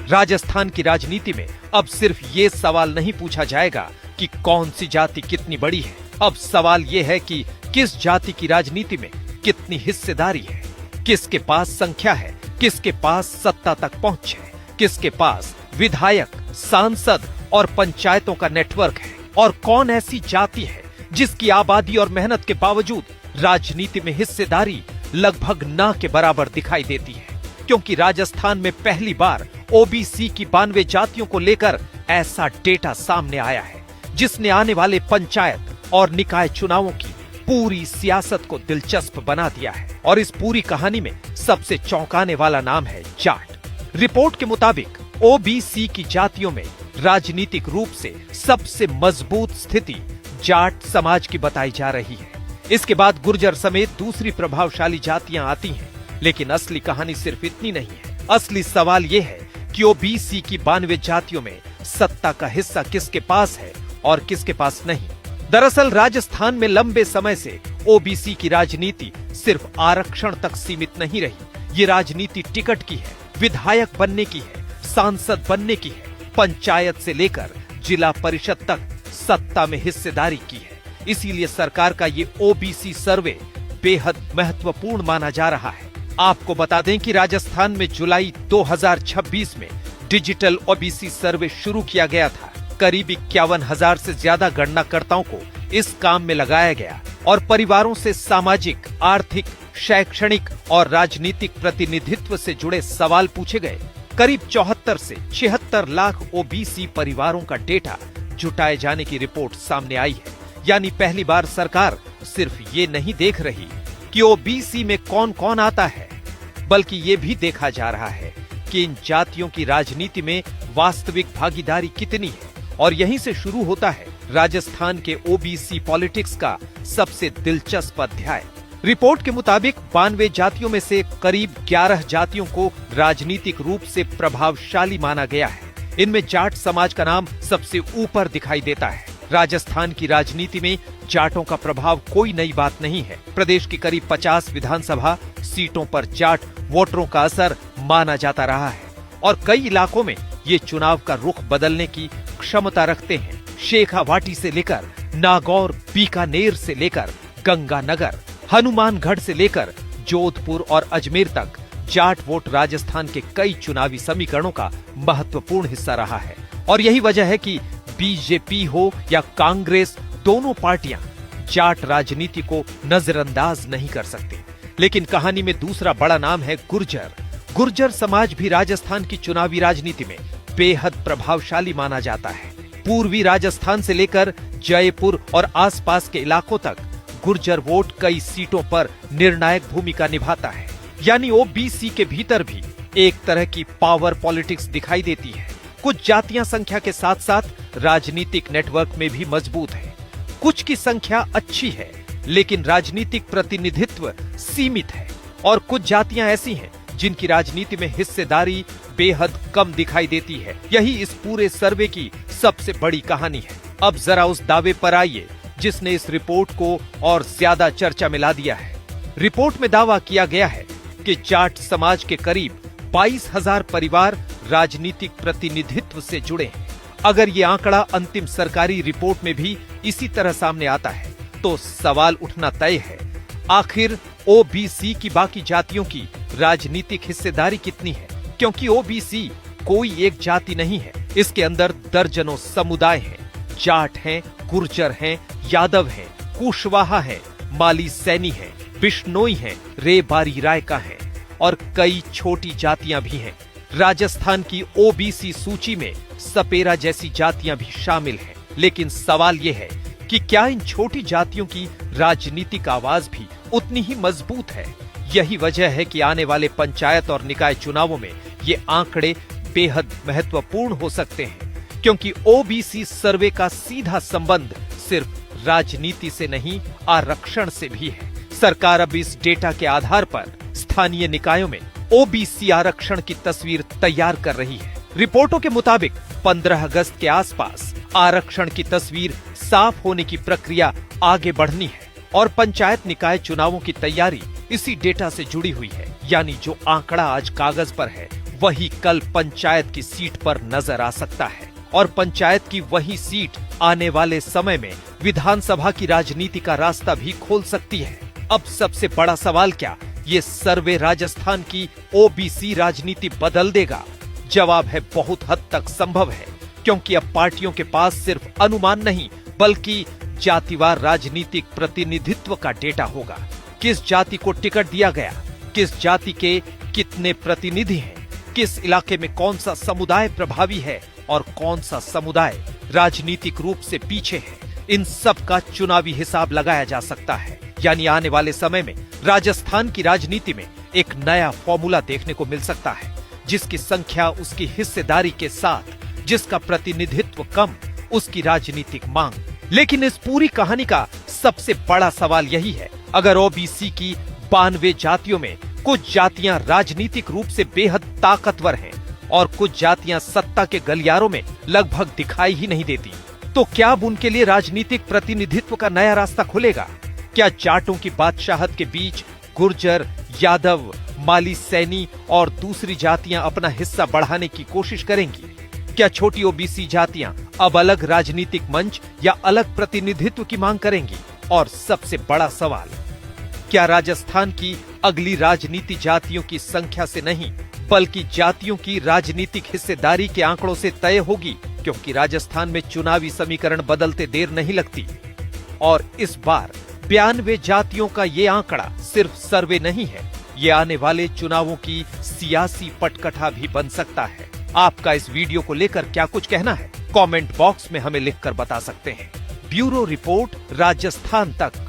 राजस्थान की राजनीति में अब सिर्फ ये सवाल नहीं पूछा जाएगा कि कौन सी जाति कितनी बड़ी है। अब सवाल ये है कि किस जाति की राजनीति में कितनी हिस्सेदारी है, किसके पास संख्या है, किसके पास सत्ता तक पहुंच है, किसके पास विधायक, सांसद और पंचायतों का नेटवर्क है, और कौन ऐसी जाति है जिसकी आबादी और मेहनत के बावजूद राजनीति में हिस्सेदारी लगभग ना के बराबर दिखाई देती है। क्योंकि राजस्थान में पहली बार ओबीसी की 92 जातियों को लेकर ऐसा डेटा सामने आया है जिसने आने वाले पंचायत और निकाय चुनावों की पूरी सियासत को दिलचस्प बना दिया है। और इस पूरी कहानी में सबसे चौंकाने वाला नाम है जाट। रिपोर्ट के मुताबिक ओबीसी की जातियों में राजनीतिक रूप से सबसे मजबूत स्थिति जाट समाज की बताई जा रही है। इसके बाद गुर्जर समेत दूसरी प्रभावशाली जातियां आती हैं। लेकिन असली कहानी सिर्फ इतनी नहीं है। असली सवाल यह है कि ओबीसी की 92 जातियों में सत्ता का हिस्सा किसके पास है और किसके पास नहीं। दरअसल राजस्थान में लंबे समय से ओबीसी की राजनीति सिर्फ आरक्षण तक सीमित नहीं रही। ये राजनीति टिकट की है, विधायक बनने की है, सांसद बनने की है, पंचायत से लेकर जिला परिषद तक सत्ता में हिस्सेदारी की है। इसीलिए सरकार का ये ओबीसी सर्वे बेहद महत्वपूर्ण माना जा रहा है। आपको बता दें कि राजस्थान में जुलाई 2026 में डिजिटल ओबीसी सर्वे शुरू किया गया था। करीब 51,000 से ज्यादा गणनाकर्ताओं को इस काम में लगाया गया और परिवारों से सामाजिक, आर्थिक, शैक्षणिक और राजनीतिक प्रतिनिधित्व से जुड़े सवाल पूछे गए। करीब 74 से 76 लाख ओबीसी परिवारों का डेटा जुटाए जाने की रिपोर्ट सामने आई है। यानी पहली बार सरकार सिर्फ ये नहीं देख रही कि ओबीसी में कौन कौन आता है, बल्कि ये भी देखा जा रहा है कि इन जातियों की राजनीति में वास्तविक भागीदारी कितनी है। और यहीं से शुरू होता है राजस्थान के ओबीसी पॉलिटिक्स का सबसे दिलचस्प अध्याय। रिपोर्ट के मुताबिक 92 जातियों में से करीब 11 जातियों को राजनीतिक रूप से प्रभावशाली माना गया है। इनमें जाट समाज का नाम सबसे ऊपर दिखाई देता है। राजस्थान की राजनीति में जाटों का प्रभाव कोई नई बात नहीं है। प्रदेश की करीब 50 विधानसभा सीटों पर जाट वोटरों का असर माना जाता रहा है और कई इलाकों में ये चुनाव का रुख बदलने की क्षमता रखते हैं। शेखावाटी से लेकर नागौर, बीकानेर से लेकर गंगानगर, हनुमानगढ़ से लेकर जोधपुर और अजमेर तक जाट वोट राजस्थान के कई चुनावी समीकरणों का महत्वपूर्ण हिस्सा रहा है। और यही वजह है कि बीजेपी हो या कांग्रेस, दोनों पार्टियां जाट राजनीति को नजरअंदाज नहीं कर सकती। लेकिन कहानी में दूसरा बड़ा नाम है गुर्जर। गुर्जर समाज भी राजस्थान की चुनावी राजनीति में बेहद प्रभावशाली माना जाता है। पूर्वी राजस्थान से लेकर जयपुर और आसपास के इलाकों तक गुर्जर वोट कई सीटों पर निर्णायक भूमिका निभाता है। यानी ओबीसी के भीतर भी एक तरह की पावर पॉलिटिक्स दिखाई देती है। कुछ जातियां संख्या के साथ साथ राजनीतिक नेटवर्क में भी मजबूत है। कुछ की संख्या अच्छी है लेकिन राजनीतिक प्रतिनिधित्व सीमित है, और कुछ जातियां ऐसी हैं जिनकी राजनीति में हिस्सेदारी बेहद कम दिखाई देती है। यही इस पूरे सर्वे की सबसे बड़ी कहानी है। अब जरा उस दावे पर आइए जिसने इस रिपोर्ट को और ज्यादा चर्चा में ला दिया है। रिपोर्ट में दावा किया गया है कि जाट समाज के करीब 22,000 परिवार राजनीतिक प्रतिनिधित्व से जुड़े हैं। अगर ये आंकड़ा अंतिम सरकारी रिपोर्ट में भी इसी तरह सामने आता है तो सवाल उठना तय है, आखिर ओबीसी की बाकी जातियों की राजनीतिक हिस्सेदारी कितनी है? क्योंकि ओबीसी कोई एक जाति नहीं है, इसके अंदर दर्जनों समुदाय हैं। जाट हैं, गुर्जर हैं, यादव हैं, कुशवाहा हैं, माली सैनी हैं, बिश्नोई हैं, रेबारी रायका हैं और कई छोटी जातियां भी हैं। राजस्थान की ओबीसी सूची में सपेरा जैसी जातियां भी शामिल हैं। लेकिन सवाल यह है कि क्या इन छोटी जातियों की राजनीतिक आवाज भी उतनी ही मजबूत है? यही वजह है कि आने वाले पंचायत और निकाय चुनावों में ये आंकड़े बेहद महत्वपूर्ण हो सकते हैं, क्योंकि ओबीसी सर्वे का सीधा संबंध सिर्फ राजनीति से नहीं, आरक्षण से भी है। सरकार अब इस डेटा के आधार पर स्थानीय निकायों में ओबीसी आरक्षण की तस्वीर तैयार कर रही है। रिपोर्टों के मुताबिक 15 अगस्त के आसपास आरक्षण की तस्वीर साफ होने की प्रक्रिया आगे बढ़नी है और पंचायत निकाय चुनावों की तैयारी इसी डेटा से जुड़ी हुई है। यानी जो आंकड़ा आज कागज पर है वही कल पंचायत की सीट पर नजर आ सकता है और पंचायत की वही सीट आने वाले समय में विधानसभा की राजनीति का रास्ता भी खोल सकती है। अब सबसे बड़ा सवाल क्या ये सर्वे राजस्थान की ओबीसी राजनीति बदल देगा? जवाब है बहुत हद तक संभव है, क्योंकि अब पार्टियों के पास सिर्फ अनुमान नहीं बल्कि जातिवार राजनीतिक प्रतिनिधित्व का डेटा होगा। किस जाति को टिकट दिया गया, किस जाति के कितने प्रतिनिधि हैं, किस इलाके में कौन सा समुदाय प्रभावी है और कौन सा समुदाय राजनीतिक रूप से पीछे है, इन सब का चुनावी हिसाब लगाया जा सकता है। यानी आने वाले समय में राजस्थान की राजनीति में एक नया फॉर्मूला देखने को मिल सकता है, जिसकी संख्या उसकी हिस्सेदारी के साथ, जिसका प्रतिनिधित्व कम उसकी राजनीतिक मांग। लेकिन इस पूरी कहानी का सबसे बड़ा सवाल यही है, अगर ओबीसी की 92 जातियों में कुछ जातियां राजनीतिक रूप से बेहद ताकतवर हैं और कुछ जातियां सत्ता के गलियारों में लगभग दिखाई ही नहीं देती, तो क्या अब उनके लिए राजनीतिक प्रतिनिधित्व का नया रास्ता खुलेगा? क्या जाटों की बादशाहत के बीच गुर्जर, यादव, माली, सैनी और दूसरी जातियां अपना हिस्सा बढ़ाने की कोशिश करेंगी? क्या छोटी ओबीसी जातियां अब अलग राजनीतिक मंच या अलग प्रतिनिधित्व की मांग करेंगी? और सबसे बड़ा सवाल, क्या राजस्थान की अगली राजनीति जातियों की संख्या से नहीं बल्कि जातियों की राजनीतिक हिस्सेदारी के आंकड़ों से तय होगी? क्योंकि राजस्थान में चुनावी समीकरण बदलते देर नहीं लगती और इस बार 92 जातियों का ये आंकड़ा सिर्फ सर्वे नहीं है, ये आने वाले चुनावों की सियासी पटकथा भी बन सकता है। आपका इस वीडियो को लेकर क्या कुछ कहना है? कमेंट बॉक्स में हमें लिखकर बता सकते हैं। ब्यूरो रिपोर्ट, राजस्थान तक।